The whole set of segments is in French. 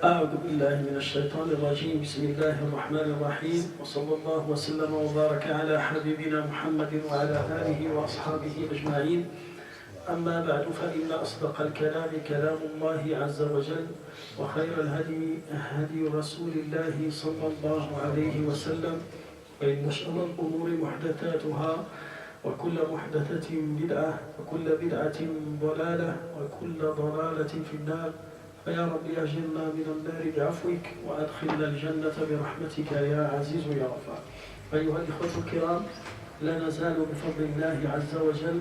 أعوذ بالله من الشيطان الرجيم بسم الله الرحمن الرحيم وصلى الله وسلم وبارك على حبيبنا محمد وعلى آله وأصحابه أجمعين أما بعد فإن أصدق الكلام كلام الله عز وجل وخير الهدي هدي رسول الله صلى الله عليه وسلم وإن شر الأمور محدثاتها وكل محدثة بدعة وكل بدعة ضلالة وكل ضلالة في النار فيا رب أجرنا من النار بعفوك وأدخلنا الجنة برحمتك يا عزيز يا غفار. أيها الإخوة الكرام، لا نزال بفضل الله عز وجل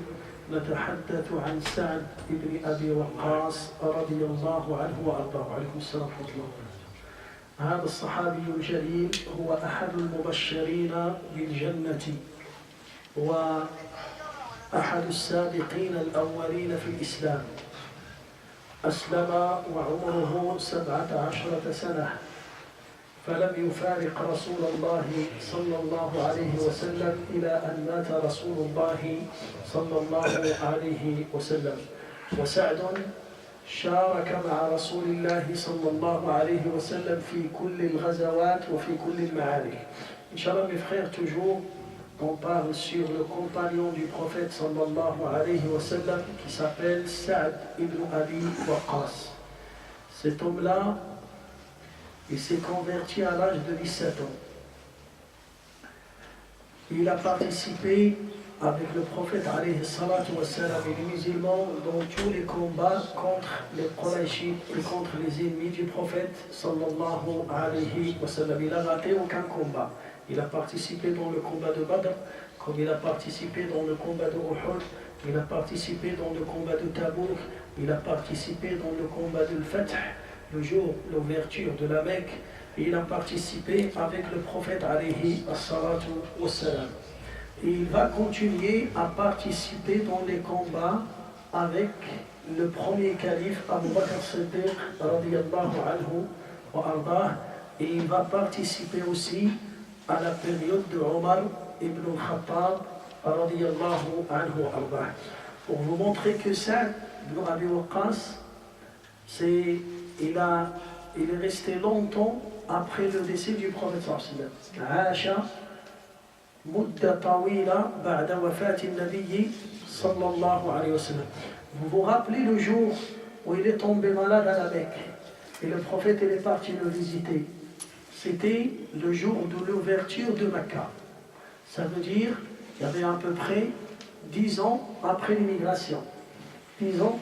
نتحدث عن سعد بن أبي وقاص رضي الله عنه وأرضاه. عليكم السلام ورحمة الله وبركاته. هذا الصحابي الجليل هو أحد المبشرين بالجنة وأحد السابقين الأولين في الإسلام. أسلم وعمره 17 سنة، فلم يفارق رسول الله صلى الله عليه وسلم إلى أن مات رسول الله صلى الله عليه وسلم. وسعد شارك مع رسول الله صلى الله عليه وسلم في كل الغزوات وفي كل المعارك. Inch'Allah, mes frères, toujours on parle sur le compagnon du prophète sallallahu alayhi wa sallam qui s'appelle Sa'd ibn Abi Waqqas. Cet homme-là, il s'est converti à l'âge de 17 ans. Il a participé avec le prophète alayhi salatu wa salam et les musulmans dans tous les combats contre les Qurayshites et contre les ennemis du prophète sallallahu alayhi wa sallam. Il n'a raté aucun combat. Il a participé dans le combat de Badr, comme il a participé dans le combat de Uhud, il a participé dans le combat de Tabouk, il a participé dans le combat de Fath, le jour de l'ouverture de la Mecque, et il a participé avec le prophète alayhi as-salatu was-salam. Et il va continuer à participer dans les combats avec le premier calife Abu Bakr Siddiq radiyallahu anhu wa ardah, et il va participer aussi à la période de Omar ibn al-Khattab radiyallahu anhu wa ardah. Pour vous montrer que Sa'd ibn Abi Waqqas, il est resté longtemps après le décès du prophète sallallahu alayhi wa sallam. مدة طويلة بعد وفاة النبي صلى الله عليه وسلم. Vous vous rappelez le jour où il est tombé malade à la Mecque et le prophète est parti le visiter. C'était le jour de l'ouverture de Mecca. Ça veut dire qu'il y avait à peu près 10 ans après l'immigration. 10 ans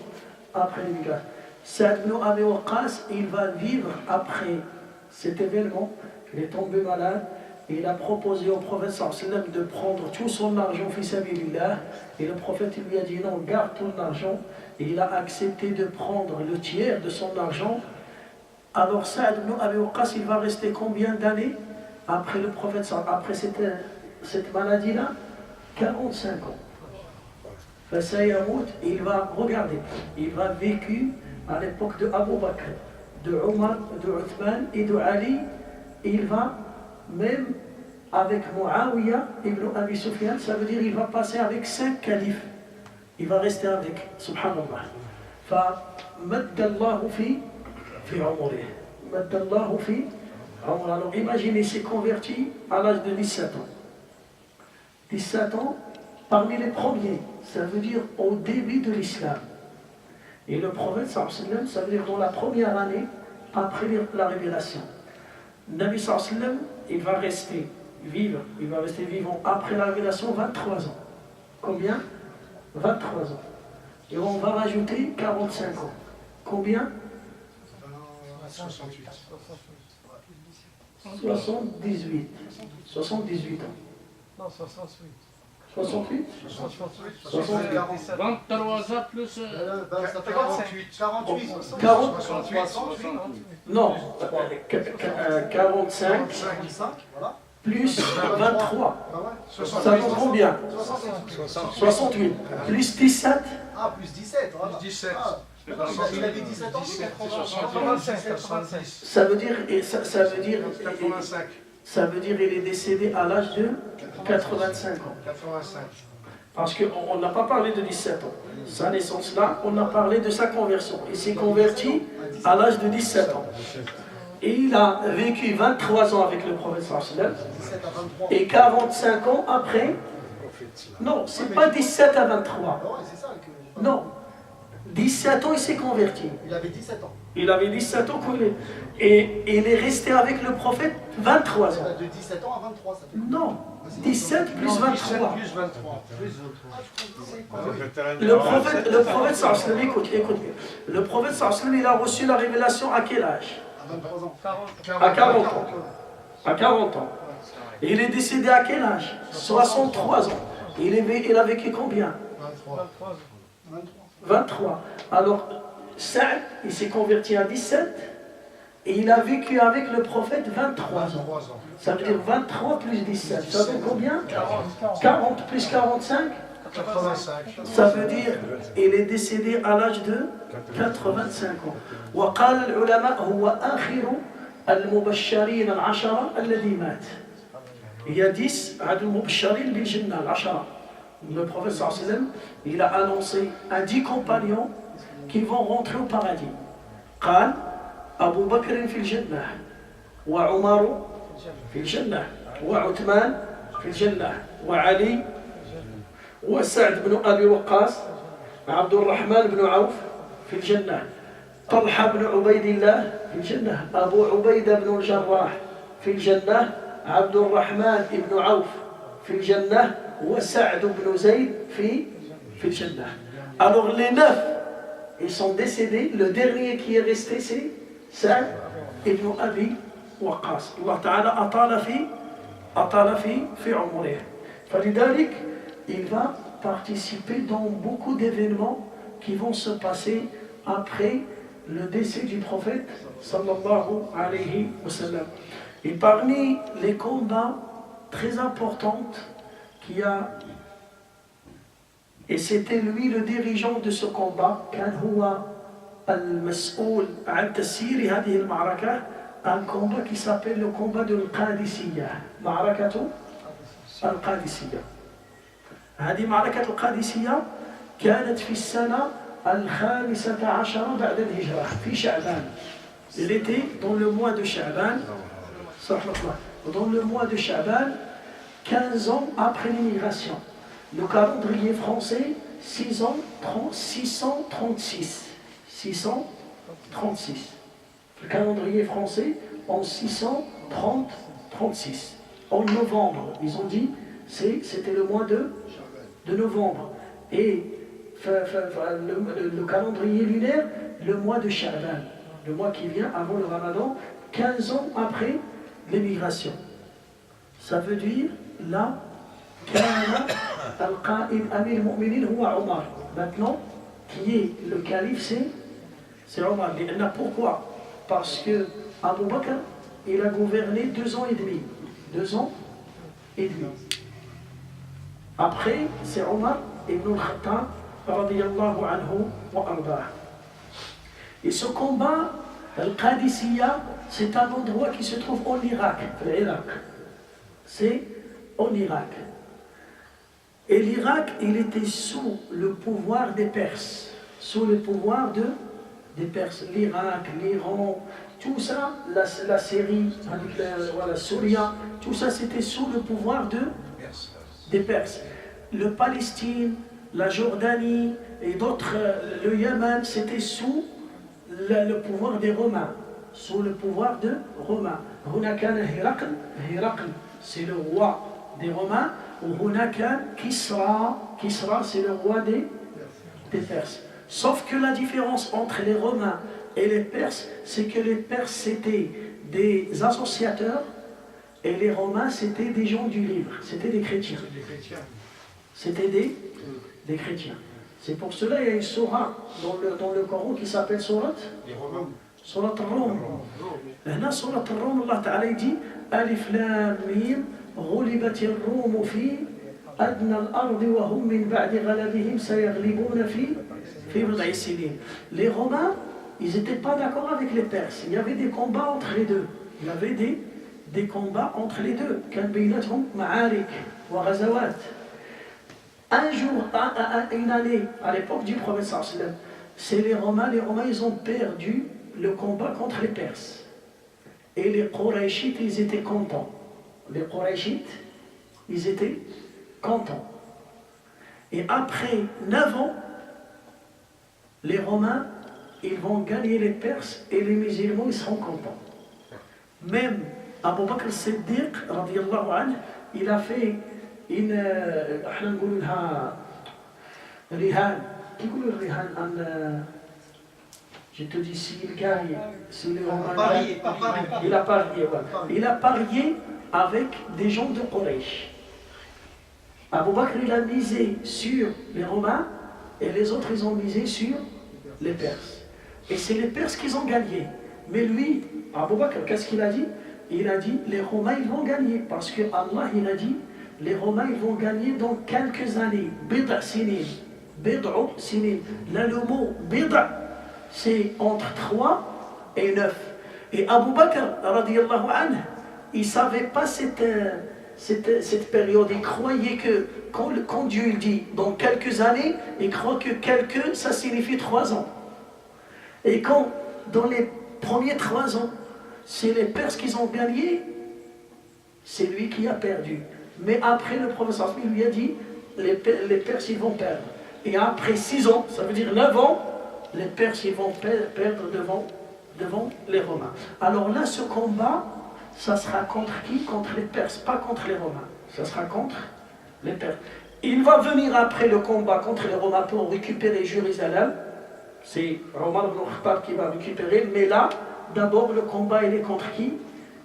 après l'immigration. Sa'd ibn Abi Waqqas, il va vivre après cet événement. Il est tombé malade. Et il a proposé au prophète sallallahu alayhi wa sallam de prendre tout son argent fi sabilillah. Et le prophète lui a dit non, garde ton argent. Et il a accepté de prendre le tiers de son argent. Alors Sa'd ibn Abi Waqqas, il va rester combien d'années après le prophète sallallahu alayhi wa sallam, après cette maladie-là? 45 ans. Il va regarder, il va vécu à l'époque de Abu Bakr, de Omar, de Uthman et de Ali. Et il va même avec Muawiyah ibn Abi Sufyan, ça veut dire il va passer avec 5 califes. Il va rester avec, subhanallah. Famaddallahu fi umri. Maddallahu fi umri. Alors imaginez, il s'est converti à l'âge de 17 ans. 17 ans parmi les premiers, ça veut dire au début de l'islam. Et le prophète, ça veut dire dans la première année après la révélation. Nabi sallam, il va rester vivant après la révélation 23 ans. Combien? 23 ans. Et on va rajouter 45 ans. Combien? 68. 78. 78 ans. Non, 68. 68? 23 ans plus 48. Non, 45 plus 23. Ça donne combien? 68. Plus 17? Ah, plus 17. Voilà. Plus 17. Il avait 17 ans, 85. Ça veut dire, ça veut dire il est décédé à l'âge de 85 ans. 85. Parce qu'on n'a pas parlé de 17 ans. Sa naissance là, on a parlé de sa conversion. Il s'est converti à l'âge de 17 ans. Et il a vécu 23 ans avec le prophète sallallahu et 45 ans après. Non, c'est pas 17 à 23. Non. 17 ans, il s'est converti. Il avait 17 ans. Il avait 17 ans et il est resté avec le prophète 23 ans. De 17 ans à 23, ça fait. Non, 17 plus 23. Plus 23. Le prophète sallallahu écoute bien. Le prophète sallallahu il a reçu la révélation à quel âge? À 23 ans. À 40 ans. À 40 ans. Et il est décédé à quel âge? 63 ans. Il a vécu combien? 23. Alors, Saad, il s'est converti à 17 et il a vécu avec le prophète 23 ans. Ça veut dire 23 plus 17. Ça donne combien? 40 plus 45? 85. Ça veut dire il est décédé à l'âge de 85 ans. وقال العلماء هو آخر المبشرين العشرة الذي مات. Il y a 10 المبشرين بالجنة العشرة. Le prophète sallallahu alayhi wa sallam, il a annoncé à 10 compagnons qui vont rentrer au paradis. قال أبو بكر في الجنة وعمر في الجنة وعثمان في الجنة وعلي وسعد بن أبي وقاص عبد الرحمن بن عوف في الجنة طلحة بن عبيد الله في الجنة أبو عبيدة بن الجراح في الجنة عبد الرحمن بن عوف في الجنة وسعد بن زيد في الجنة. Alors les 9, ils sont décédés. Le dernier qui est resté, c'est Sa'd ibn Abi Waqqas. Allah Ta'ala أطال في عمره. فلذلك, il va participer dans beaucoup d'événements qui vont se passer après le décès du prophète sallallahu alayhi wa sallam. Et parmi les combats très importants qu'il y a, et c'était lui le dirigeant de ce combat, كان هو المسؤول عن تسيير هذه المعركة, un combat qui s'appelle le combat de القادسية, معركة القادسية. هذه معركة القادسية كانت في السنة 15 بعد الهجرة في شعبان. Il était dans le mois de Sha'ban, dans le mois de Sha'ban, 15 ans après l'immigration. Le calendrier français, 636. 636. Le calendrier français en 636. En novembre, ils ont dit, c'était le mois de novembre. Et le calendrier lunaire, le mois de Sha'ban, le mois qui vient avant le Ramadan, 15 ans après l'émigration. Ça veut dire, là, maintenant, qui est le calife, c'est Omar. Pourquoi? Parce que Abu Bakr, il a gouverné 2 ans et demi. 2 ans et demi. Après, c'est Omar ibn al-Khattab, radiyallahu anhu wa ardah. Et ce combat, Al-Qadisiyya, c'est un endroit qui se trouve en Irak, c'est en Irak. Et l'Irak, il était sous le pouvoir des Perses, sous le pouvoir des Perses. L'Irak, l'Iran, tout ça, la Syrie, la Syrie, tout ça, c'était sous le pouvoir des Perses. Le Palestine, la Jordanie et d'autres, le Yémen, c'était sous le pouvoir des Romains. Sous le pouvoir de Romains. Hunakana Hiraql, c'est le roi des Romains. Ou Hunakan Kisra, c'est le roi des Perses. Sauf que la différence entre les Romains et les Perses, c'est que les Perses c'était des associateurs et les Romains c'était des gens du livre, c'était des chrétiens. C'était des chrétiens. C'est pour cela qu'il y a une sourate dans le Coran qui s'appelle sourate Ar-Rum. Là, sourate Ar-Rum, Allah Ta'ala dit Alif Lam Mim غلبت الروم في أدنى الأرض وهم من بعد غلبهم سيغلبون في بضع سنين. Les Romains, ils n'étaient pas d'accord avec les Perses. Il y avait des combats entre les deux. Il y avait des combats entre les deux. كان بيناتهم معارك وغزوات. Un jour, une année, à l'époque du prophète sallallahu alayhi wa sallam, c'est les Romains, ils ont perdu le combat contre les Perses. Et les Qurayshites, ils étaient contents. Les Qurayshites, ils étaient contents. Et après 9 ans, les Romains, ils vont gagner les Perses et les musulmans, ils seront contents. Même Abu Bakr al-Siddiq, radiyallahu anhu, il a fait une... احنا نقول لها رهان. كي يقولوا الرهان je te dis s'il gagne, si les Romains il a parié, voilà. Il a parié avec des gens de Quraysh. Abu Bakr il a misé sur les Romains et les autres ils ont misé sur les Perses. Et c'est les Perses qui ont gagné. Mais lui, Abu Bakr, qu'est-ce qu'il a dit? Il a dit les Romains ils vont gagner parce que Allah il a dit les Romains ils vont gagner dans quelques années. Bid'a sinin. Bid'u sinin. Là le mot bid'a c'est entre 3 et 9. Et Abu Bakr radiyallahu anhu il ne savait pas cette période. Il croyait que quand Dieu dit dans quelques années, il croit que quelques, ça signifie 3 ans. Et quand dans les premiers 3 ans, c'est les Perses qui ont gagné, c'est lui qui a perdu. Mais après le prophète il lui a dit, les Perses ils vont perdre. Et après 6 ans, ça veut dire 9 ans, les Perses ils vont perdre devant les Romains. Alors là, ce combat, ça sera contre qui? Contre les Perses, pas contre les Romains. Ça sera contre les Perses. Il va venir après le combat contre les Romains pour récupérer Jérusalem. C'est Omar ibn Khattab qui va récupérer. Mais là, d'abord, le combat, il est contre qui?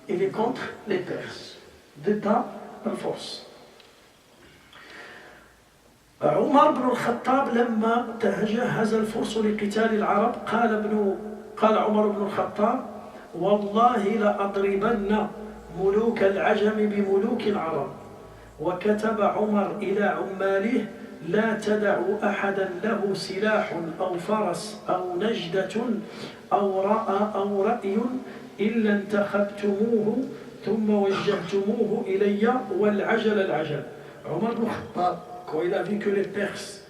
Il est contre les Perses. D'état en force. عمر بن الخطاب لما تجهز الفرس لقتال العرب قال عمر بن الخطاب والله لأضربن ملوك العجم بملوك العرب. وكتب عمر إلى عماله لا تدعوا أحدا له سلاح أو فرس أو نجدة أو رأي إلا انتخبتموه ثم وجهتموه إلي والعجل العجل. عمر بن الخطاب quand il a vu que les Perses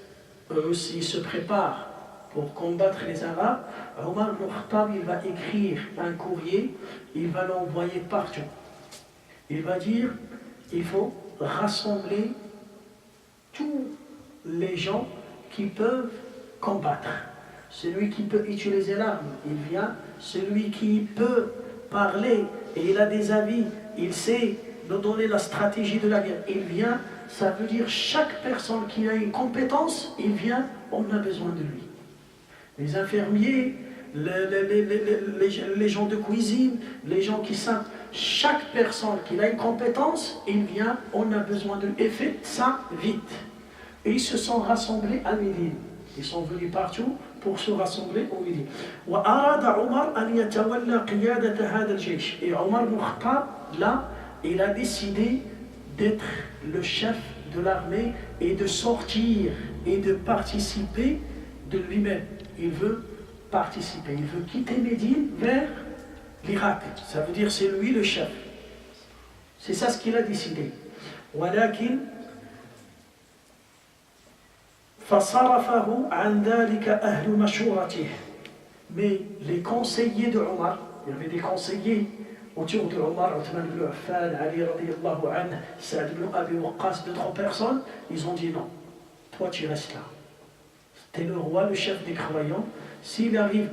eux aussi se préparent pour combattre les Arabes, Omar ibn Khattab il va écrire un courrier, il va l'envoyer partout. Il va dire il faut rassembler tous les gens qui peuvent combattre. Celui qui peut utiliser l'arme, il vient. Celui qui peut parler et il a des avis, il sait nous donner la stratégie de la guerre, il vient. Ça veut dire chaque personne qui a une compétence, il vient, on a besoin de lui. Les infirmiers, les gens de cuisine, les gens qui savent, chaque personne qui a une compétence, il vient, on a besoin de lui. Et faites ça vite. Et ils se sont rassemblés à Médine. Ils sont venus partout pour se rassembler au Médine. Et Omar ibn Khattab, là, il a décidé d'être le chef de l'armée et de sortir et de participer de lui-même. Il veut participer, il veut quitter Médine vers l'Irak. Ça veut dire c'est lui le chef. C'est ça ce qu'il a décidé. ولكن فصرفه عن ذلك أهل مشورته. Mais les conseillers de Omar, il y avait des conseillers autour de Omar, Othman ibn Affan, Ali radiallahu anhu, Saad ibn Abi Waqqas, 2-3 personnes, ils ont dit non, toi tu restes là. T'es le roi, le chef des croyants. S'il t'arrive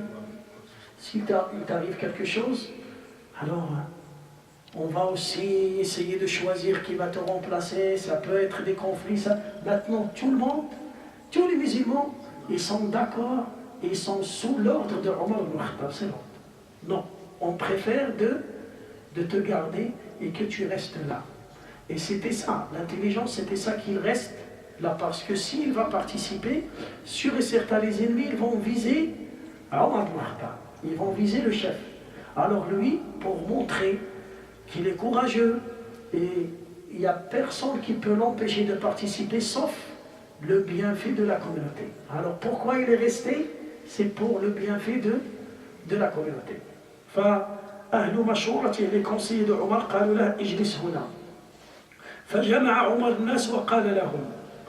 quelque chose, alors on va aussi essayer de choisir qui va te remplacer, ça peut être des conflits. Ça. Maintenant, tout le monde, tous les musulmans, ils sont d'accord, ils sont sous l'ordre de Omar ibn Khattab, c'est l'ordre. Non, on préfère de te garder et que tu restes là. Et c'était ça, l'intelligence, c'était ça qu'il reste là, parce que s'il va participer, sûr et certain, les ennemis, ils vont viser Omar ibn Khattab, ils vont viser le chef. Alors lui, pour montrer qu'il est courageux et il n'y a personne qui peut l'empêcher de participer sauf le bienfait de la communauté. Alors pourquoi il est resté? C'est pour le bienfait de la communauté. فأهل مشورة les conseillers de Omar قالوا له اجلس هنا. فجمع عمر الناس وقال لهم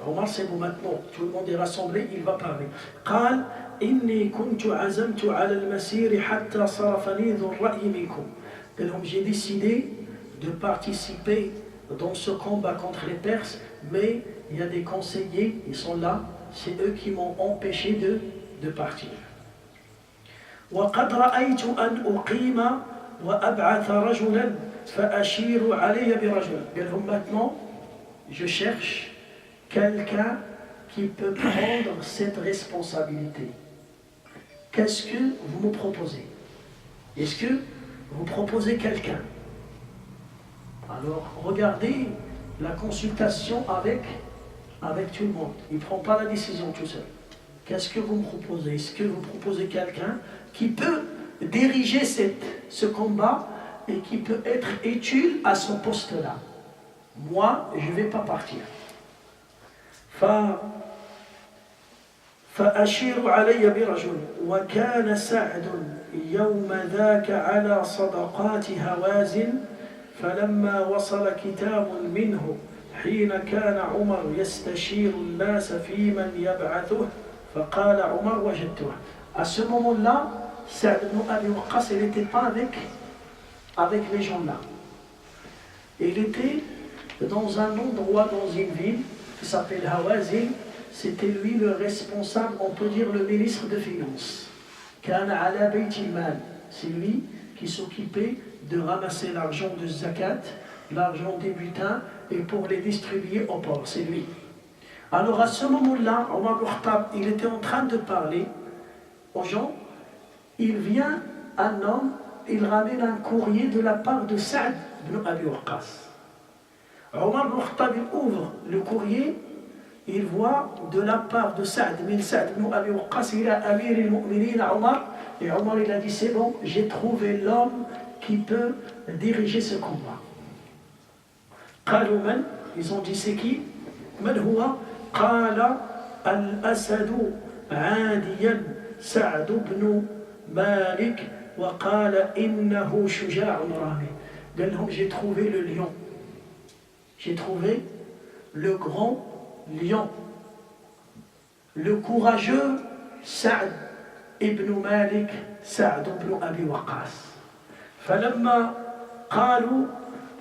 Omar c'est bon maintenant, tout le monde est rassemblé, il va parler. قال إني كنت عزمت على المسير حتى صرفني ذو الرأي منكم. Donc j'ai décidé de participer dans ce combat contre les Perses, mais il y a des conseillers, ils sont là, c'est eux qui m'ont empêché de partir. وقد رأيت أن أقيم وأبعث رجلا فأشير علي برجل. Donc maintenant, je cherche quelqu'un qui peut prendre cette responsabilité. Qu'est-ce que vous me proposez? Est-ce que vous proposez quelqu'un? Alors, regardez la consultation avec tout le monde. Il ne prend pas la décision tout seul. Qu'est-ce que vous me proposez? Est-ce que vous proposez quelqu'un qui peut diriger ce combat et qui peut être utile à ce poste-là? Moi, je ne vais pas partir. فأشير علي برجل وكان سعد يوم ذاك على صدقات هوازن فلما وصل كتاب منه حين كان عمر يستشير الناس في من يبعثه فقال عمر وجدته. À ce moment-là, Saad ibn Abi Waqqas, il n'était pas avec les gens là. Il était dans un endroit, dans une ville qui s'appelle Hawazin. C'était lui le responsable, on peut dire le ministre de Finances. Kana ala bayt al-mal. C'est lui qui s'occupait de ramasser l'argent de zakat, l'argent des butins, et pour les distribuer aux pauvres. C'est lui. Alors à ce moment-là, Omar ibn Khattab, il était en train de parler aux gens. Il vient un homme, il ramène un courrier de la part de Saad ibn Abi Waqqas. Omar ibn Khattab, il ouvre le courrier. Il voit de la part de Saad ibn Abi Waqqas, il a Amir al-Mu'minin à Omar, et Omar il a dit c'est bon, j'ai trouvé l'homme qui peut diriger ce combat. قالوا من? Ils ont dit c'est qui? من هو? قال الأسد عاديا سعد بن مالك وقال إنه شجاع رامي. Donc j'ai trouvé le lion, j'ai trouvé le grand lion, le courageux Saad ibn Malik, Saad ibn Abi Waqqas. فلما قالوا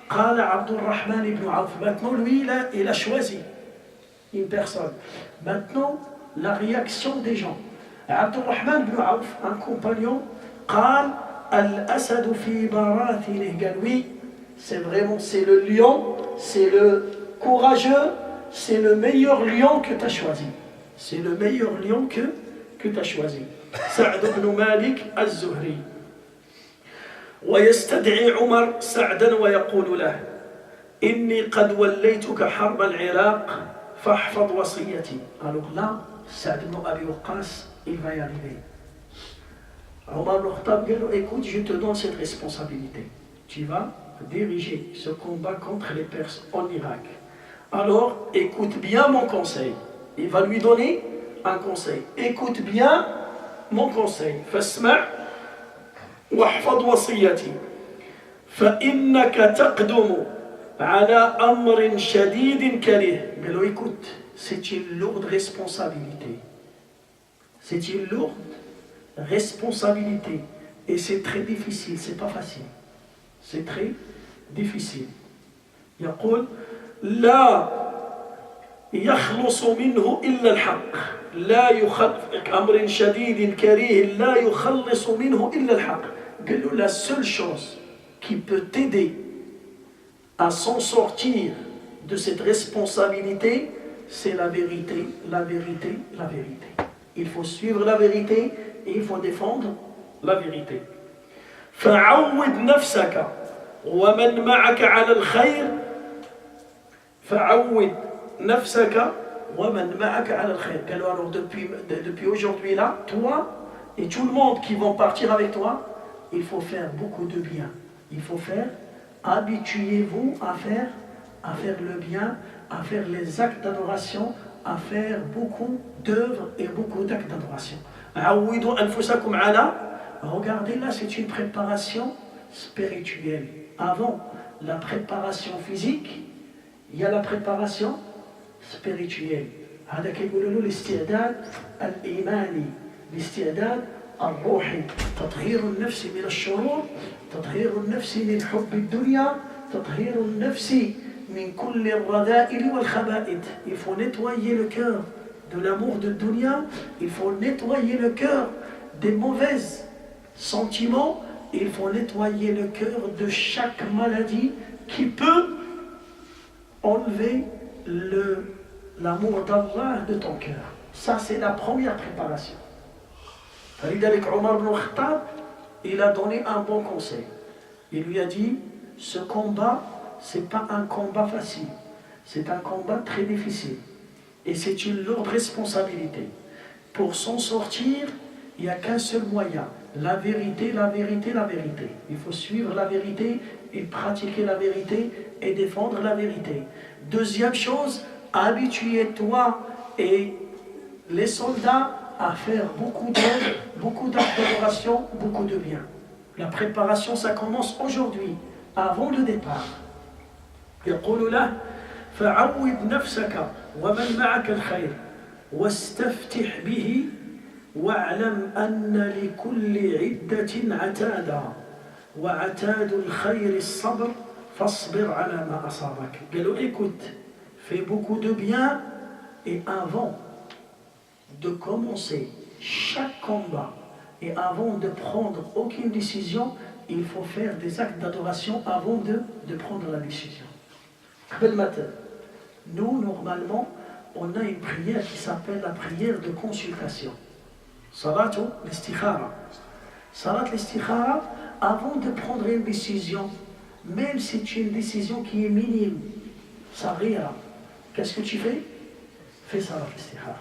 قال عبد الرحمن ibn Auf. Maintenant lui il a choisi une personne. Maintenant la réaction des gens. عبد الرحمن ibn Auf, un compagnon, قال الأسد في براثنه. قال oui, c'est vraiment, c'est le lion, c'est le courageux, c'est le meilleur lion que tu as choisi. C'est le meilleur lion que tu as choisi. Saad ibn Malik al-Zuhri. ويستدعي عمر سعدا ويقول له إني قد وليتك حرب العراق فاحفظ وصيتي. Alors là, Saad ibn Abi Waqqas, il va y arriver. Omar ibn Khattab dit écoute, je te donne cette responsabilité. Tu vas diriger ce combat contre les Perses en Irak. Alors, écoute bien mon conseil. Il va lui donner un conseil. Écoute bien mon conseil. فاسمع واحفظ وصيتي فإنك تقدم على أمر شديد كريه. Mais là, écoute, c'est une lourde responsabilité. C'est une lourde responsabilité. Et c'est très difficile, c'est pas facile. C'est très difficile. يقول لا يخلص منه إلا الحق لا يخلص أمر شديد كريه لا يخلص منه إلا الحق. La seule chose qui peut t'aider à s'en sortir de cette responsabilité, c'est la vérité, la vérité, la vérité. Il faut suivre la vérité et il faut défendre la vérité. فعود نفسك ومن معك على الخير فعود نفسك ومن معك على الخير. Alors depuis aujourd'hui là, toi et tout le monde qui vont partir avec toi, il faut faire beaucoup de bien. Il faut faire, habituez-vous à faire le bien, à faire les actes d'adoration, à faire beaucoup d'œuvres et beaucoup d'actes d'adoration. Regardez là, c'est une préparation spirituelle. Avant la préparation physique, il y a la préparation spirituelle. هذا كيقولوا له الاستعداد الإيماني، الاستعداد الروحي، تطهير النفس من الشرور، تطهير النفس من حب الدنيا، تطهير النفس من كل الرذائل والخبائث. Il faut nettoyer le cœur de l'amour de dunya, il faut nettoyer le cœur des mauvais sentiments, il faut nettoyer le cœur de chaque maladie qui peut enlever l'amour d'Allah de ton cœur. Ça, c'est la première préparation. Faridak Omar ibn Khattab, il a donné un bon conseil. Il lui a dit, ce combat, c'est pas un combat facile, c'est un combat très difficile. Et c'est une lourde responsabilité. Pour s'en sortir, il n'y a qu'un seul moyen. La vérité, la vérité, la vérité. Il faut suivre la vérité et pratiquer la vérité et défendre la vérité. Deuxième chose, habituez-toi et les soldats à faire beaucoup d'œuvres, beaucoup d'actes d'adoration, beaucoup de bien. La préparation, ça commence aujourd'hui, avant le départ. يقول له فعود نفسك ومن معك الخير واستفتح به واعلم أن لكل عدة عتادا وعتاد الخير الصبر فاصبر على ما أصابك. قال له écoute, fais beaucoup de bien et avant de commencer chaque combat et avant de prendre aucune décision, il faut faire des actes d'adoration avant de prendre la décision. Bel matin. Nous, normalement, on a une prière qui s'appelle la prière de consultation. Salat l'istikhara. Salat l'istikhara, avant de prendre une décision, même si c'est une décision qui est minime, ça rira. Qu'est-ce que tu fais? Fais salat l'istikhara.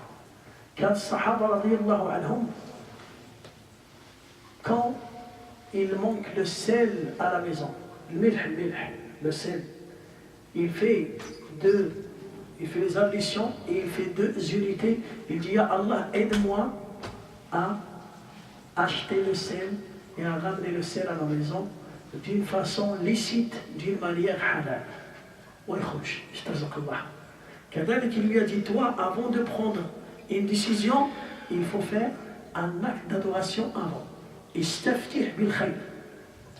Quand Sahaba radiyallahu anhum, quand il manque le sel à la maison, le sel, il fait les ablutions et il fait 2 unités. Il dit à Allah, aide-moi à acheter le sel et à ramener le sel à la maison d'une façon licite, d'une manière halal. كذلك il lui a dit, toi, avant de prendre une décision, il faut faire un acte d'adoration avant. Istaftih bil khayr.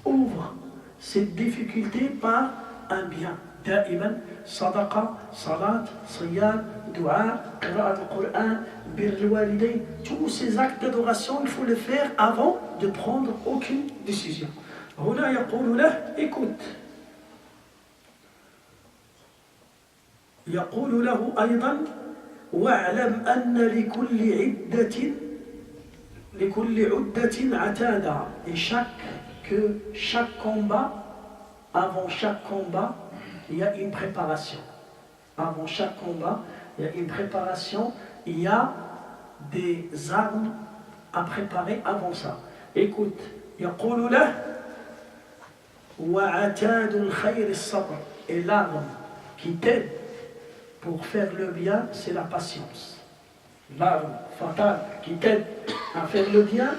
Ouvre cette difficulté par un bien. دائما صدقة, صلاة, صيام, dua, قراءة القرآن, بر الوالدين. Tous ces actes d'adoration, il faut le faire avant de prendre aucune décision. هنا يقول له écoute. يقول له أيضا واعلم أن لكل عدة عتادا. Et chaque combat, avant chaque combat, il y a une préparation. Avant chaque combat, il y a une préparation, il y a des armes à préparer avant ça. Écoute, يقول له وعتاد الخير الصبر. Et l'arme qui t'aide pour faire le bien, c'est la patience. L'arme fatale qui t'aide à faire le bien,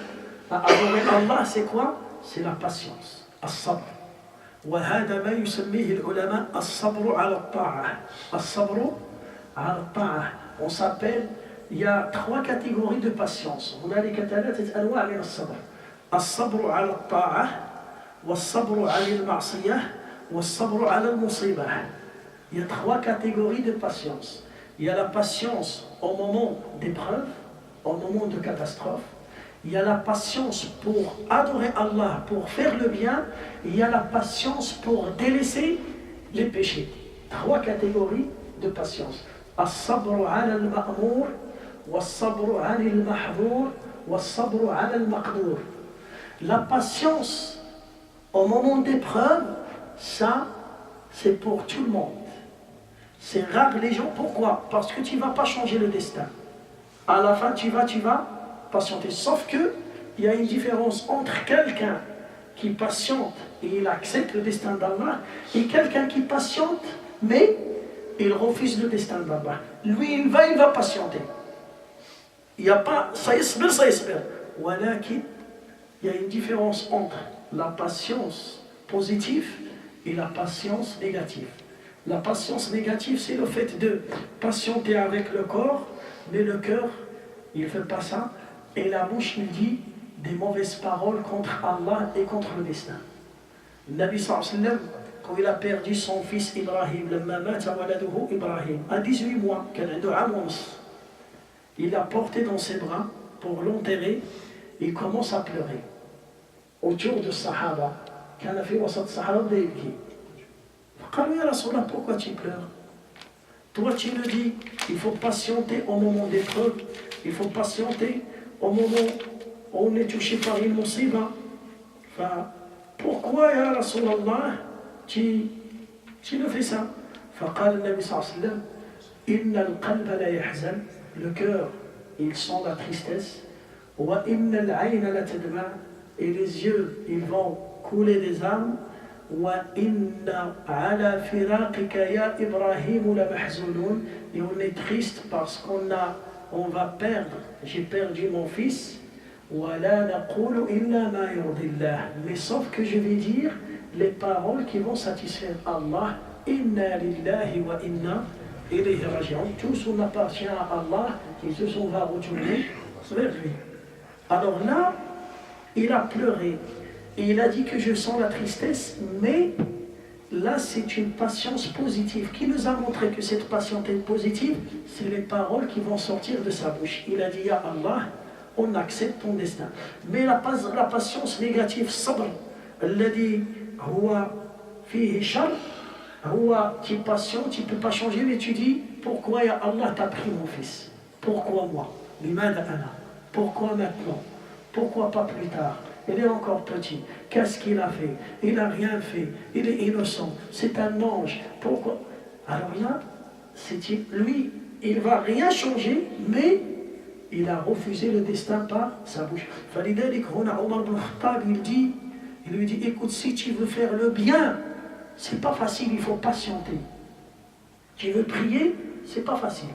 à adorer Allah, c'est quoi? C'est la patience. الصبر. وهذا ما يسميه العلماء الصبر على الطاعة. الصبر على الطاعة. On s'appelle, il y a 3 catégories de patience. هنالك 3 أنواع من الصبر. الصبر على الطاعة والصبر عن المعصية والصبر على المصيبة. Il y a trois catégories de patience. Il y a la patience au moment d'épreuve, au moment de catastrophe. Il y a la patience pour adorer Allah, pour faire le bien. Il y a la patience pour délaisser les péchés. Trois catégories de patience. الصبر على المأمور والصبر عن المحظور والصبر على المقدور. La patience au moment d'épreuve, ça, c'est pour tout le monde. C'est rare les gens. Pourquoi? Parce que tu ne vas pas changer le destin. À la fin, tu vas patienter. Sauf que il y a une différence entre quelqu'un qui patiente et il accepte le destin d'Allah et quelqu'un qui patiente, mais il refuse le destin d'Allah. Lui, il va patienter. Il n'y a pas ça yasbir. Walakin, il y a une différence entre la patience positive et la patience négative. La patience négative, c'est le fait de patienter avec le corps, mais le cœur, il ne fait pas ça. Et la bouche, il dit des mauvaises paroles contre Allah et contre le destin. Le Nabi sallallahu alayhi wa sallam, quand il a perdu son fils Ibrahim, à 18 mois, il l'a porté dans ses bras pour l'enterrer. Il commence à pleurer. Autour de Sahaba, كان في وسط الصحابة بدأ يبكي. فقالوا يا رسول الله, pourquoi tu pleures? Toi tu le dis, il faut patienter au moment d'épreuve, il faut patienter au moment où on est touché par une musiba. Enfin, pourquoi ya Rasul Allah tu le fais ça? فقال النبي صلى الله عليه وسلم إن القلب لا يحزن, le cœur il sent la tristesse, وإن العين لا تدمع, et les yeux ils vont couler des larmes, وإن على فراقك يا إبراهيم لمحزونون, et on est triste parce qu'on va perdre, j'ai perdu mon fils, ولا نقول إلا ما يرضي الله, mais sauf que je vais dire les paroles qui vont satisfaire Allah. Inna lillahi wa inna ilayhi raji'un. Tous on appartient à Allah et tous on va retourner vers lui. Alors là, il a pleuré et il a dit que je sens la tristesse, mais là c'est une patience positive qui nous a montré que cette patience est positive, c'est les paroles qui vont sortir de sa bouche. Il a dit ya Allah, on accepte ton destin. Mais la patience négative, sabr, alladhi huwa fihi shar, tu es patient, tu ne peux pas changer, mais tu dis pourquoi ya Allah t'a pris mon fils? Pourquoi moi? Pourquoi maintenant? Pourquoi pas plus tard? Il est encore petit. Qu'est-ce qu'il a fait? Il n'a rien fait. Il est innocent. C'est un ange. Pourquoi? Alors là, lui, il ne va rien changer, mais il a refusé le destin par sa bouche. فلذلك هنا عمر بن الخطاب il lui dit écoute, si tu veux faire le bien, c'est pas facile, il faut patienter. Tu veux prier, c'est pas facile.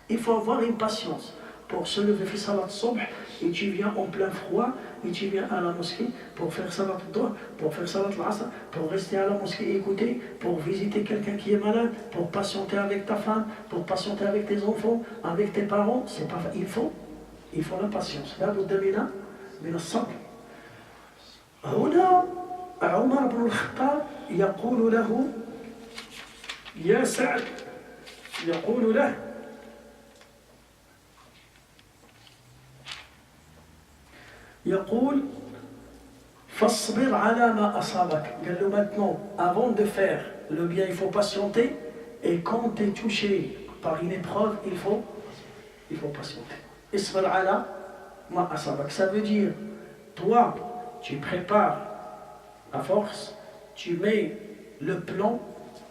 Il faut avoir une patience. Pour se lever, faire salat subh, et tu viens en plein froid, et tu viens à la mosquée pour faire salat dhuhr, pour faire salat al-asr, pour rester à la mosquée et écouter, pour visiter quelqu'un qui est malade, pour patienter avec ta femme, pour patienter avec tes enfants, avec tes parents, c'est pas facile. Il faut la patience. Là, vous devez là, mais le sabr. هنا عمر بن الخطاب يقول له يا سعد, يقول له يقول فاصبر على ما أصابك. قال له maintenant, avant de faire le bien, il faut patienter, et quand tu es touché par une épreuve, il faut patienter. اصبر على ما أصابك, ça veut dire toi tu prépares la force, tu mets le plan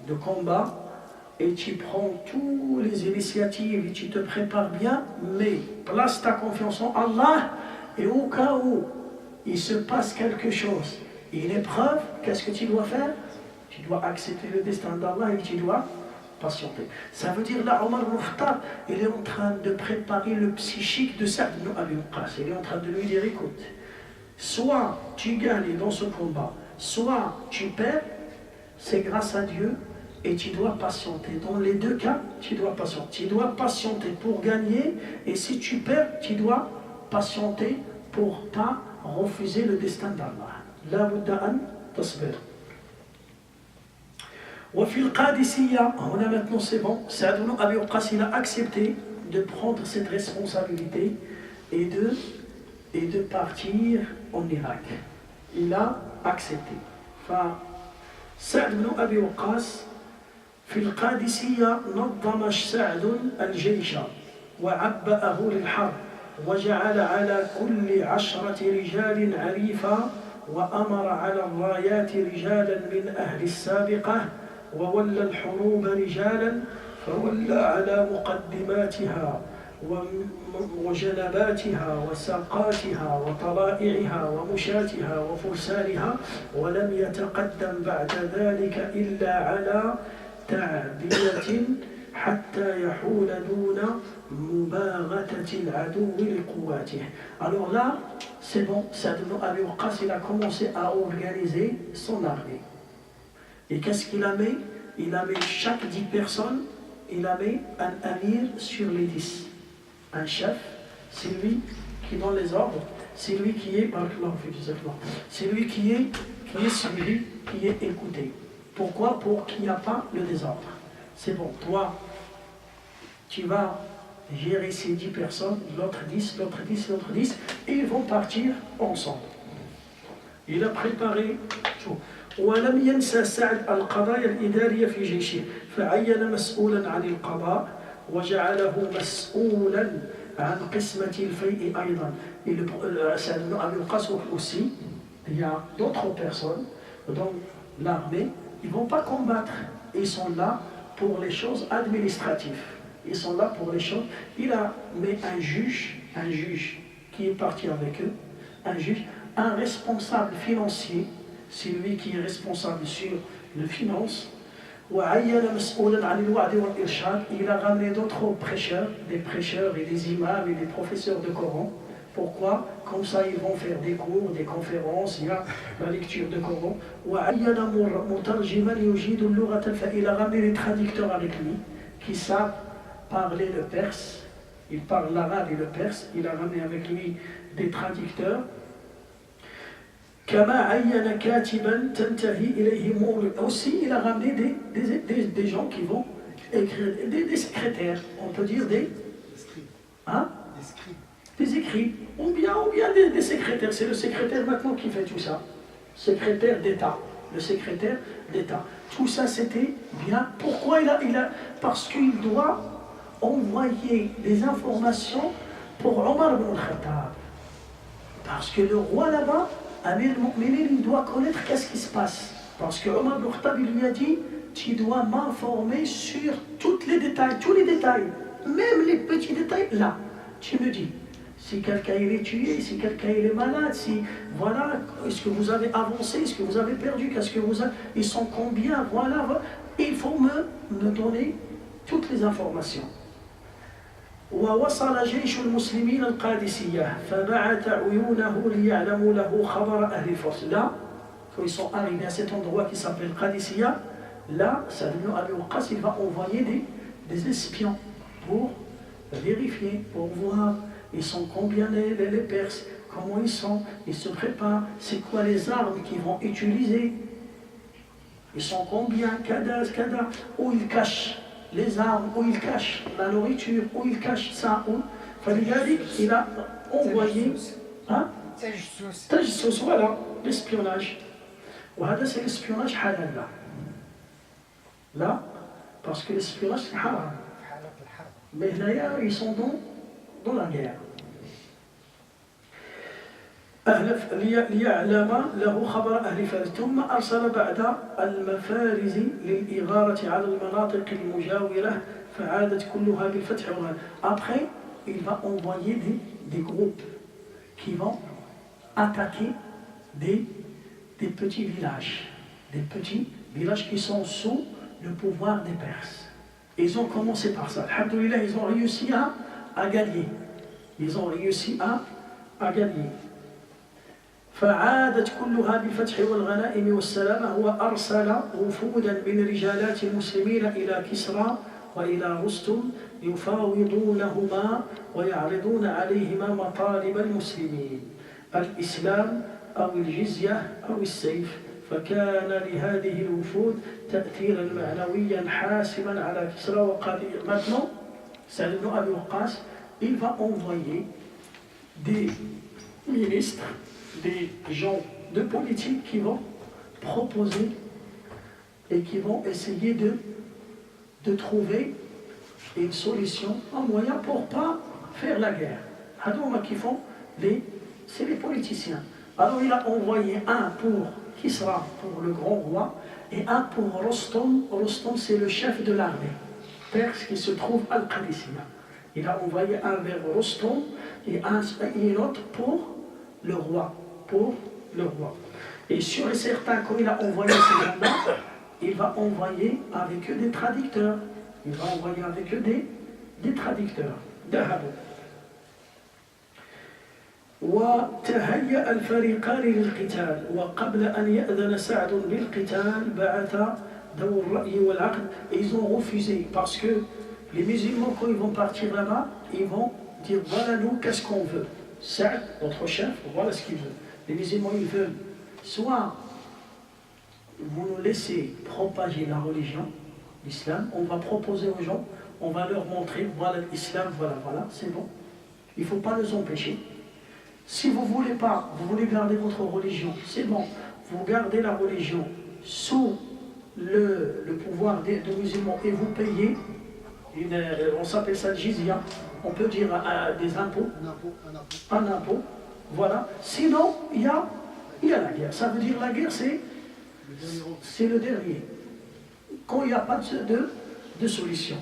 de combat et tu prends toutes les initiatives et tu te prépares bien, mais place ta confiance en Allah, et au cas où il se passe quelque chose, une épreuve, qu'est-ce que tu dois faire? Tu dois accepter le destin d'Allah et tu dois patienter. Ça veut dire là, Omar ibn Khattab, il est en train de préparer le psychique de Sa'd ibn Abi Waqqas. Il est en train de lui dire écoute, soit tu gagnes dans ce combat, soit tu perds, c'est grâce à Dieu, et tu dois patienter. Dans les deux cas, tu dois patienter. Tu dois patienter pour gagner, et si tu perds, tu dois patienter pour pas refuser le destin d'Allah. لا بد أن تصبر. وفي القادسية, هنا maintenant c'est bon, Saad ibn Abi Waqqas il a accepté de prendre cette responsabilité et de partir en Irak. Il a accepté. فسعد بن أبي وقاص في القادسية نظم سعد الجيش وعبأه للحرب وجعل على كل 10 رجال عريفا وأمر على الرايات رجالا من أهل السابقة وولى الحروب رجالا فولى على مقدماتها وجنباتها وساقاتها وطلائعها ومشاتها وفرسانها ولم يتقدم بعد ذلك إلا على تعبية حتى يحول دون مباغتة العدو لقواته. Alors là, c'est bon, Saad ibn Abi Waqqas, il a commencé à organiser son armée. Et qu'est-ce qu'il a mis? Il a mis chaque 10 personnes, il a mis un amir sur les 10. Un chef, c'est lui qui donne les ordres, c'est lui qui est, c'est lui qui est suivi, qui est écouté. Pourquoi? Pour qu'il n'y a pas le désordre. C'est bon, toi, tu vas gérer ces 10 personnes, l'autre 10, l'autre 10, l'autre 10, et ils vont partir ensemble. Il a préparé tout. ولم ينسى سعد القضايا الإدارية في جيشه فعين مسؤولا عن القضاء وجعله مسؤولا عن قسمة الفيء أيضا. Saad ibn Abi Waqqas aussi, il y a d'autres personnes dans l'armée, ils ne vont pas combattre, ils sont là pour les choses administratives. Ils sont là pour les choses. Il a mis un juge qui est parti avec eux, un juge, un responsable financier, c'est lui qui est responsable sur les finances. Il a ramené d'autres prêcheurs, des prêcheurs et des imams et des professeurs de Coran. Pourquoi? Comme ça, ils vont faire des cours, des conférences, il y a la lecture de Coran. Il a ramené des traducteurs avec lui qui savent parler le perse. Il parle l'arabe et le perse. Il a ramené avec lui des traducteurs. Aussi, il a ramené des gens qui vont écrire, des secrétaires, on peut dire des écrits, ou bien des secrétaires. C'est le secrétaire maintenant qui fait tout ça. Secrétaire d'État, le secrétaire d'État. Tout ça c'était bien. Pourquoi parce qu'il doit envoyer des informations pour Omar ibn al-Khattab. Parce que le roi là-bas, Amir al-Mu'minin, il doit connaître qu'est-ce qui se passe. Parce que Omar ibn al-Khattab, il lui a dit, tu dois m'informer sur tous les détails, même les petits détails, là. Tu me dis, si quelqu'un il est tué, si quelqu'un il est malade, si, voilà, est-ce que vous avez avancé, est-ce que vous avez perdu, qu'est-ce que vous avez, ils sont combien, voilà. Il faut me donner toutes les informations. ووصل جيش المسلمين القادسية فبعث عيونه ليعلموا له خبر أهل الفرس. Là, quand ils sont arrivés à cet endroit qui s'appelle Qadisiyya, là, Saad ibn Abi Waqqas, il va envoyer des espions pour vérifier, pour voir, ils sont combien les Perses, comment ils se préparent, c'est quoi les armes qu'ils vont utiliser, ils sont combien, kada, où ils cachent les armes, où ils cachent la nourriture, où ils cachent ça, où. Il a envoyé Tajsus, voilà, l'espionnage. C'est l'espionnage halal là. Là, parce que l'espionnage c'est haram. Mais là, ils sont dans la guerre. ليعلم له خبر أهل فارس ثم أرسل بعد المفارز للإغارة على المناطق المجاورة فعادت كلها بالفتح والغنم. Après, il va envoyer des groupes qui vont attaquer des petits villages qui sont sous le pouvoir des Perses. Ils ont commencé par ça. Alhamdoulilah, ils ont réussi à gagner. فعادت كلها بالفتح والغنائم والسلامة. هو أرسل وفودا من رجالات المسلمين إلى كسرى وإلى رستم يفاوضونهما ويعرضون عليهما مطالب المسلمين: الإسلام أو الجزية أو السيف فكان لهذه الوفود تأثيرا معنويا حاسما على كسرى وقادية. Maintenant, Saad ibn Abi Waqqas, il va envoyer des ministres, des gens de politique qui vont proposer et qui vont essayer de trouver une solution, un moyen pour ne pas faire la guerre. Qui font c'est les politiciens. Alors il a envoyé un pour Kisra, pour le grand roi, et un pour Rostom. Rostom, c'est le chef de l'armée perse qui se trouve à Al-Qadisiyah. Il a envoyé un vers Rostom et un autre pour le roi. Et sûr et certain, quand il a envoyé ces gens-là, il va envoyer avec eux des traducteurs. Il va envoyer avec eux des traducteurs. ذهبوا. وتهيأ الفريقان للقتال وقبل أن يأذن سعد بالقتال بعث ذو الرأي والعقل. Et ils ont refusé parce que les musulmans, quand ils vont partir là-bas, ils vont dire voilà nous, qu'est-ce qu'on veut. Saad, notre chef, voilà ce qu'il veut. Les musulmans, ils veulent soit vous nous laissez propager la religion, l'islam, on va proposer aux gens, on va leur montrer, voilà l'islam, voilà, c'est bon. Il ne faut pas nous empêcher. Si vous ne voulez pas, vous voulez garder votre religion, c'est bon. Vous gardez la religion sous le pouvoir des musulmans et vous payez, on s'appelle ça le jizya, on peut dire des impôts, un impôt, voilà. Sinon, il y a la guerre. Ça veut dire la guerre, c'est le dernier. Quand il n'y a pas de solution.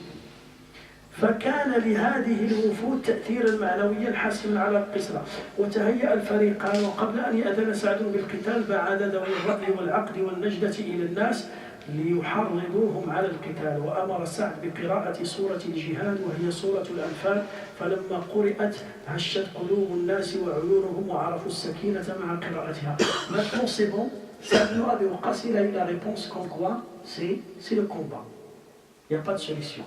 فكان لهذه الوفود تأثيرا معنويا حاسما على القسرة وتهيأ الفريقان وقبل أن يأذن سعد بالقتال بعث ذوي الرأي والعقد والنجدة إلى الناس ليحرضوهم على القتال وأمر سعد بقراءة سورة الجهاد وهي سورة الأنفال فلما قرأت هشت قلوب الناس وعيونهم وعرفوا السكينة مع قراءتها. Maintenant c'est bon, Saad ibn Abi Waqqas il a eu la réponse comme quoi c'est le combat. Il n'y a pas de solution.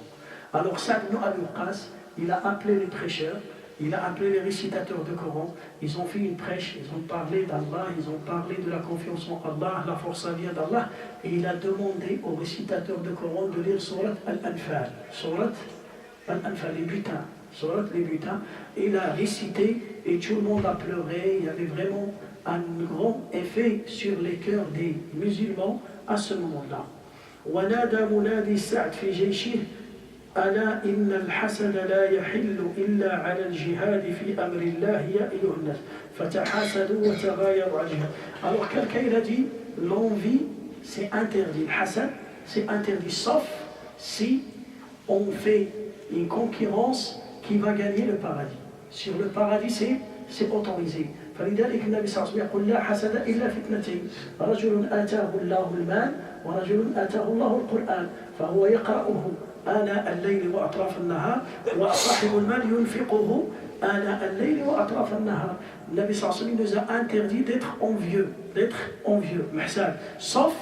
Alors Saad ibn Abi Waqqas, il a appelé les prêcheurs, il a appelé les récitateurs de Coran, ils ont fait une prêche, ils ont parlé d'Allah, ils ont parlé de la confiance en Allah, la force vient d'Allah, et il a demandé aux récitateurs de Coran de lire Surat Al-Anfal, les butins, et il a récité et tout le monde a pleuré, il y avait vraiment un grand effet sur les cœurs des musulmans à ce moment-là. وَنَادَى مُنَادِي سَعْدٍ فِي جَيْشِهِ ألا إن الحسد لا يحل إلا على الجهاد في أمر الله يا أيها الناس فتحاسدوا وتغايروا على الجهاد. Alors quelqu'un il a dit l'envie c'est interdit, le hasad c'est interdit sauf si on fait une concurrence qui va gagner le paradis. Sur le paradis c'est autorisé. فلذلك النبي صلى الله عليه وسلم يقول لا حسد إلا في اثنتين رجل آتاه الله المال ورجل آتاه الله القرآن فهو يقرأه آناء الليل وأطراف النهار وصاحب المال ينفقه آناء الليل وأطراف النهار. النبي صلى الله عليه وسلم nous a interdit d'être envieux, محساد. Sauf,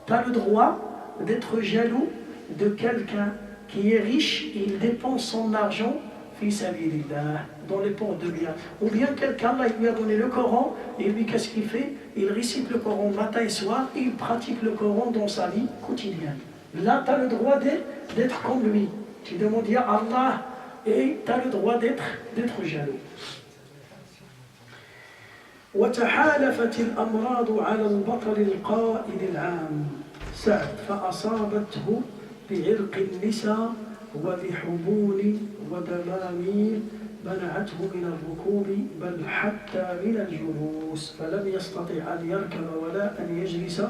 tu as le droit d'être jaloux de quelqu'un qui est riche et il dépense son argent fi sabilillah, dans les portes de bien. Ou bien quelqu'un là, il lui a donné le Coran et lui qu'est-ce qu'il fait? Il récite le Coran matin et soir et il pratique le Coran dans sa vie quotidienne. Là, tu as le droit d'être comme lui. Tu demandes à Allah et tu as le droit d'être jaloux. وتحالفت الأمراض على البطل القائد العام سعد فأصابته بعرق النساء وبحبول ودمامير منعته من الركوب بل حتى من الجلوس فلم يستطع أن يركب ولا أن يجلس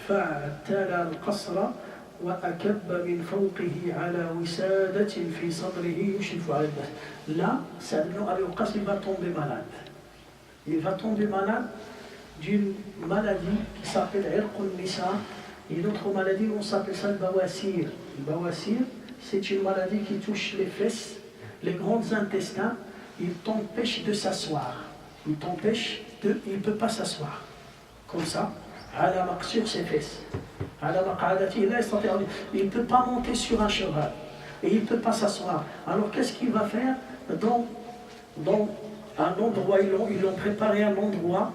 فاعتلى القصر وأكب من فوقه على وسادة في صدره يشرف على الناس. Là, Saad ibn Abi Waqqas, il va tomber malade. Il va tomber malade d'une maladie qui s'appelle Irqun Nisa. Et une autre maladie, on s'appelle ça le bawasir. Le bawasir, c'est une maladie qui touche les fesses, les grands intestins. Il t'empêche de s'asseoir. Il ne peut pas s'asseoir. Comme ça, sur ses fesses. Il ne peut pas monter sur un cheval. Et il ne peut pas s'asseoir. Alors qu'est-ce qu'il va faire dans un endroit, ils l'ont préparé un endroit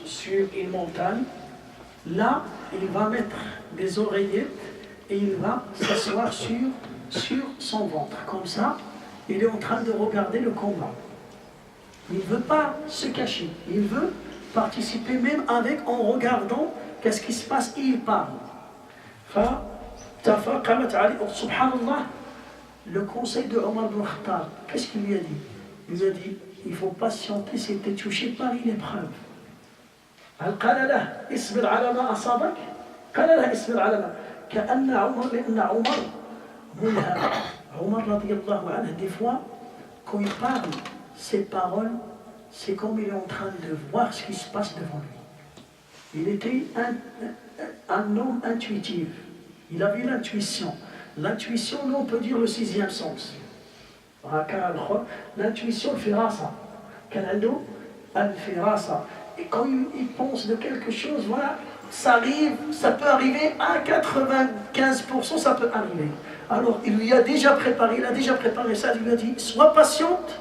sur une montagne. Là, il va mettre des oreillettes et il va s'asseoir sur son ventre. Comme ça, il est en train de regarder le combat. Il ne veut pas se cacher. Il veut participer même en regardant qu'est-ce qui se passe et il parle. Subhanallah, le conseil de Omar ibn Khattab, qu'est-ce qu'il lui a dit? Il lui a dit, il faut patienter si tu es touché par une épreuve. هل قال له اصبر على ما أصابك؟ قال له اصبر على ما كأن عمر لأن عمر منها عمر رضي الله عنه des fois quand il parle ses paroles c'est comme il est en train de voir ce qui se passe devant lui. Il était un homme intuitif. Il avait l'intuition. L'intuition, nous on peut dire le sixième sens. L'intuition, le firasa. Kanando, al-firasa. Et quand il pense de quelque chose, voilà, ça arrive, ça peut arriver à 95%, ça peut arriver. Alors, il lui a déjà préparé, ça, il lui a dit, sois patiente,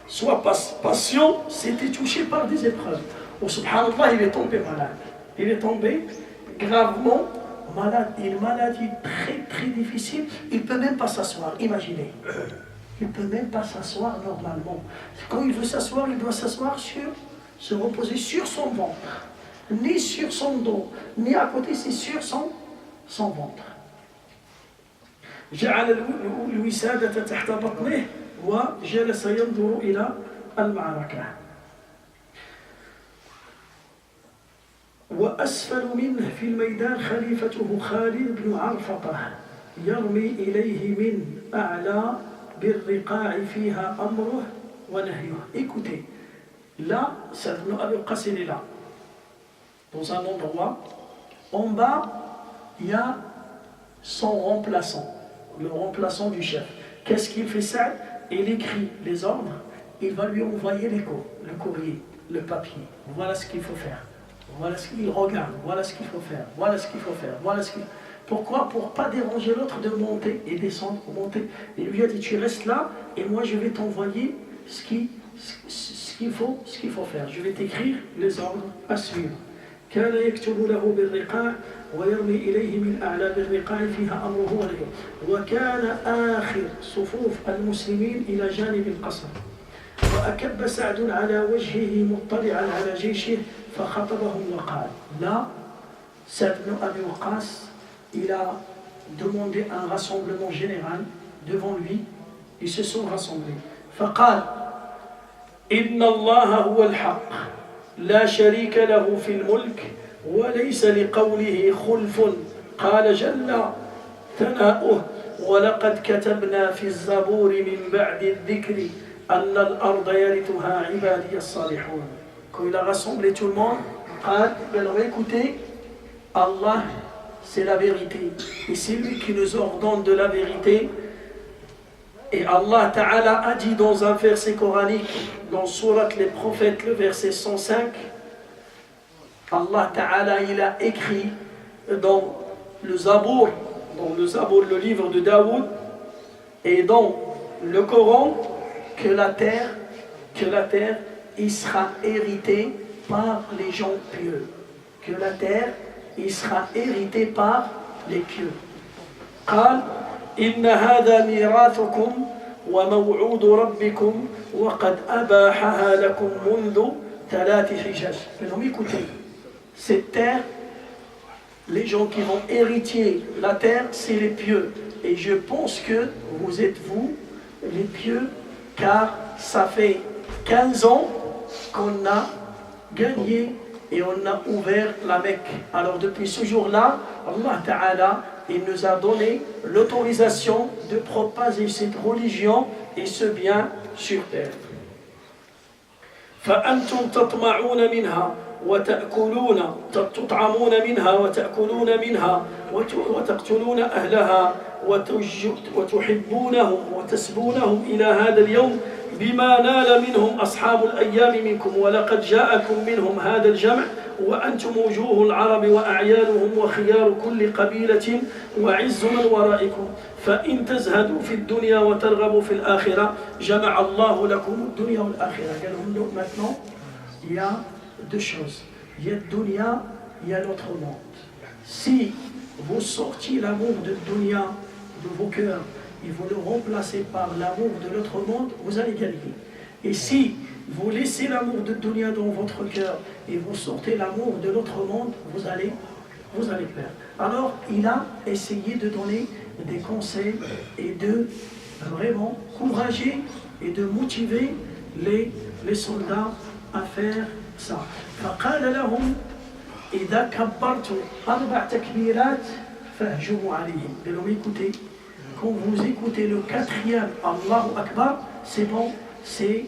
sois patient, c'était touché par des épreuves. Oh, subhanallah, il est tombé malade. Il est tombé gravement malade, une maladie très très difficile, il ne peut même pas s'asseoir, imaginez. Il ne peut même pas s'asseoir normalement. Quand il veut s'asseoir, il doit s'asseoir se reposer sur son ventre, ni sur son dos, ni à côté, c'est sur son ventre. جعل الوسادة تحت بطنه وجلس ينظر إلى المعركة. وأسفل منه في الميدان خليفته خالد بن عرفطة يرمي إليه من أعلى بالرقاع فيها أمره ونهيه. Écoutez, là, Sa'd ibn Abi Waqqas est là, dans un endroit. En bas, il y a son remplaçant, le remplaçant du chef. Qu'est-ce qu'il fait ça? Il écrit les ordres, il va lui envoyer l'écho, le courrier, le papier. Voilà ce qu'il faut faire. Voilà ce qu'il regarde, voilà ce qu'il faut faire, voilà ce qu'il faut faire, voilà ce qu'il... Pourquoi? Pour ne pas déranger l'autre de monter et descendre, monter. Il lui a dit, tu restes là et moi je vais t'envoyer ce qu'il faut faire. Je vais t'écrire les ordres à suivre. كان يكتب له بالرقاع ويرمي إليه من أعلى بالرقاع فيها أمره ونهيه. وكان آخر صفوف المسلمين إلى جانب القصر. وأكب سعد على وجهه مطلعا على جيشه فخطبهم وقال لا Sa'd ibn Abi Waqqas, il a demandé un rassemblement général devant lui. Ils se sont rassemblés. فقال إن الله هو الحق لا شريك له في الملك وليس لقوله خلف قال جل ثناؤه ولقد كتبنا في الزبور من بعد الذكر أن الأرض يرثها عبادي الصالحون. Quand il a rassemblé tout le monde, alors écoutez, Allah c'est la vérité et c'est lui qui nous ordonne de la vérité. Et Allah Ta'ala a dit dans un verset coranique, dans Surat les prophètes, le verset 105, Allah Ta'ala il a écrit dans le Zabour, le livre de Daoud, et dans le Coran, que la terre, il sera héritée par les gens pieux. Que la terre, il sera hérité par les pieux. قال إن هذا ميراثكم وموعود ربكم وقد أباحها لكم منذ 3 حجج. Mais écoutez, cette terre, les gens qui vont hériter la terre, c'est les pieux. Et je pense que vous êtes vous, les pieux, car ça fait 15 ans qu'on a gagné et on a ouvert la Mecque. Alors depuis ce jour-là, Allah Ta'ala, il nous a donné l'autorisation de propager cette religion et ce bien sur terre. فأنتم تطمعون منها وتأكلون تطعمون منها وتأكلون منها وتقتلون أهلها وتحبونهم وتسبونهم إلى هذا اليوم بما نال منهم أصحاب الأيام منكم ولقد جاءكم منهم هذا الجمع وأنتم وجوه العرب وأعيانهم وخيار كل قبيلة وعز من ورائكم فإن تزهدوا في الدنيا وترغبوا في الآخرة جمع الله لكم الدنيا والآخرة. Maintenant, il y a deux choses. il y a dunya, il y a l'autre monde. Si vous sortiez l'amour de dunya de vos cœurs et vous le remplacez par l'amour de l'autre monde, vous allez gagner. Et si vous laissez l'amour de dunya dans votre cœur et vous sortez l'amour de l'autre monde, vous allez perdre. Alors, il a essayé de donner des conseils et de vraiment encourager et de motiver les soldats à faire ça. فقال لهم إذا كبرتم 4 تكبيرات فاهجموا عليهم. De leur écouter. Quand vous écoutez le 4e Allahu Akbar, c'est bon, c'est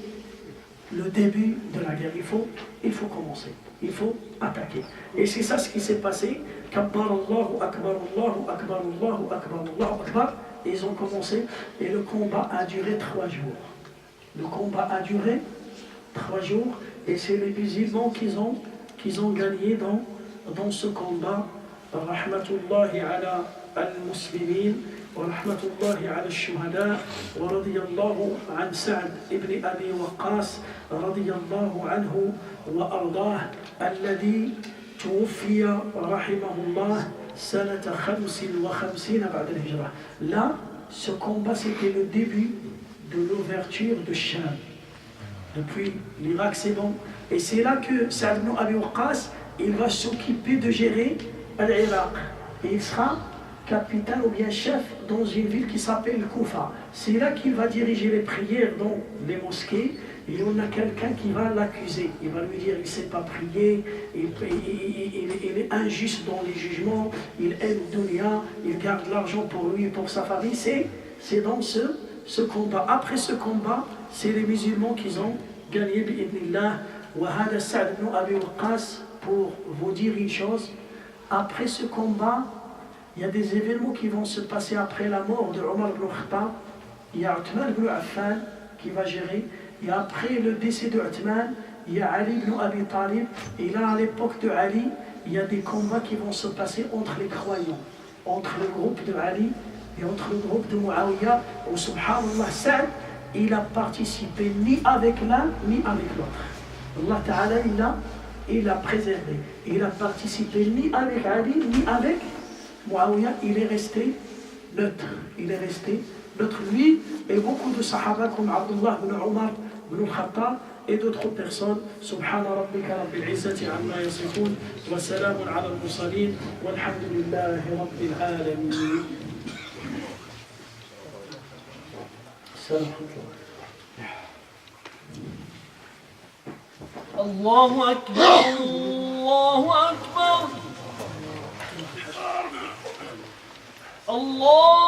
le début de la guerre. Il faut commencer. Il faut attaquer. Et c'est ça ce qui s'est passé. Kabbar Allahu Akbar, Allahu Akbar, Allahu Akbar, Allahu Akbar. Ils ont commencé et le combat a duré 3 jours. Le combat a duré 3 jours et c'est les musulmans qu'ils ont gagné dans ce combat. Rahmatullahi ala al-Muslimin. ورحمة الله على الشهداء ورضي الله عن سعد ابن أبي وقاص رضي الله عنه وأرضاه الذي توفي رحمه الله سنة 55 بعد الهجرة. Là, ce combat c'était le début de l'ouverture de Cham. Depuis l'Irak c'est bon. Et c'est là que Sa'd ibn Abi Waqqas il va s'occuper de gérer l'Irak. Et il sera capitaine ou bien chef dans une ville qui s'appelle Koufa. C'est là qu'il va diriger les prières dans les mosquées. Et on a quelqu'un qui va l'accuser. Il va lui dire il ne sait pas prier, il est injuste dans les jugements, il aime dunya, il garde l'argent pour lui et pour sa famille. C'est dans ce combat. Après ce combat, c'est les musulmans qui ont gagné bi'idnillah. Wa hada Sa'd ibn Abi Waqqas, pour vous dire une chose, après ce combat, il y a des événements qui vont se passer après la mort de Omar ibn Khattab. Il y a Uthman ibn Affan qui va gérer. Et après le décès de Uthman, il y a Ali ibn Abi Talib. Et là, à l'époque de Ali, il y a des combats qui vont se passer entre les croyants, entre le groupe de Ali et entre le groupe de Muawiyah. Où, subhanallah, Sa'd, il a participé ni avec l'un ni avec l'autre. Allah Ta'ala, il l'a préservé. Il a participé ni avec Ali ni avec Muawiyah, il est resté neutre. Il est resté neutre. Lui et beaucoup de sahaba comme Abdullah ibn Omar ibn Khattab et d'autres personnes. Subhana rabbika rabbil izzati amma yasifun wa salamun ala al-mursalin walhamdulillahi rabbil alamin. Allahu Akbar, Allahu Akbar. Allah